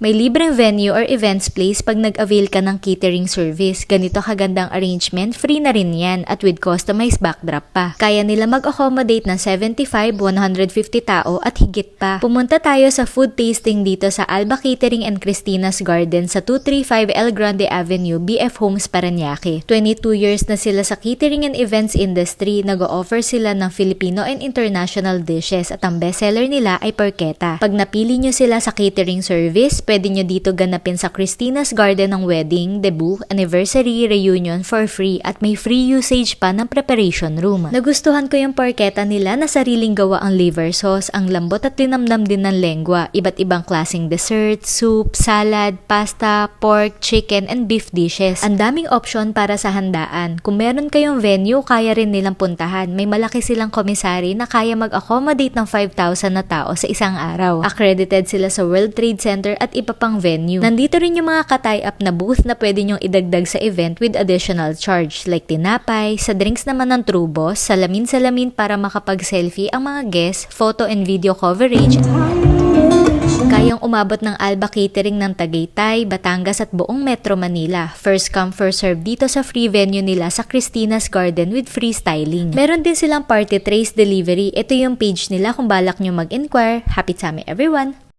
May libreng venue or events place pag nag-avail ka ng catering service. Ganito kagandang arrangement, free na rin yan at with customized backdrop pa. Kaya nila mag-accommodate ng 75, 150 tao at higit pa. Pumunta tayo sa food tasting dito sa Alba Catering and Christina's Garden sa 235 El Grande Avenue, BF Homes, Parañaque. 22 years na sila sa catering and events industry. Nag-o-offer sila ng Filipino and international dishes at ang bestseller nila ay porchetta. Pag napili nyo sila sa catering service, pwede nyo dito ganapin sa Christina's Garden ng wedding, debut, anniversary, reunion for free at may free usage pa ng preparation room. Nagustuhan ko yung porchetta nila na sariling gawa ang liver sauce, ang lambot at linamnam din ng lengwa, iba't ibang klaseng dessert, soup, salad, pasta, pork, chicken, and beef dishes. Ang daming option para sa handaan. Kung meron kayong venue, kaya rin nilang puntahan. May malaki silang komisary na kaya mag-accommodate ng 5,000 na tao sa isang araw. Accredited sila sa World Trade Center at iba pang venue. Nandito rin yung mga ka-tie up na booth na pwede nyong idagdag sa event with additional charge like tinapay, sa drinks naman ng True Boss, salamin-salamin para makapag-selfie ang mga guests, photo and video coverage. Kayang umabot ng Alba Catering ng Tagaytay, Batangas at buong Metro Manila. First come, first serve dito sa free venue nila sa Christina's Garden with free styling. Meron din silang party trays delivery. Ito yung page nila kung balak nyo mag-inquire. Happy tummy everyone!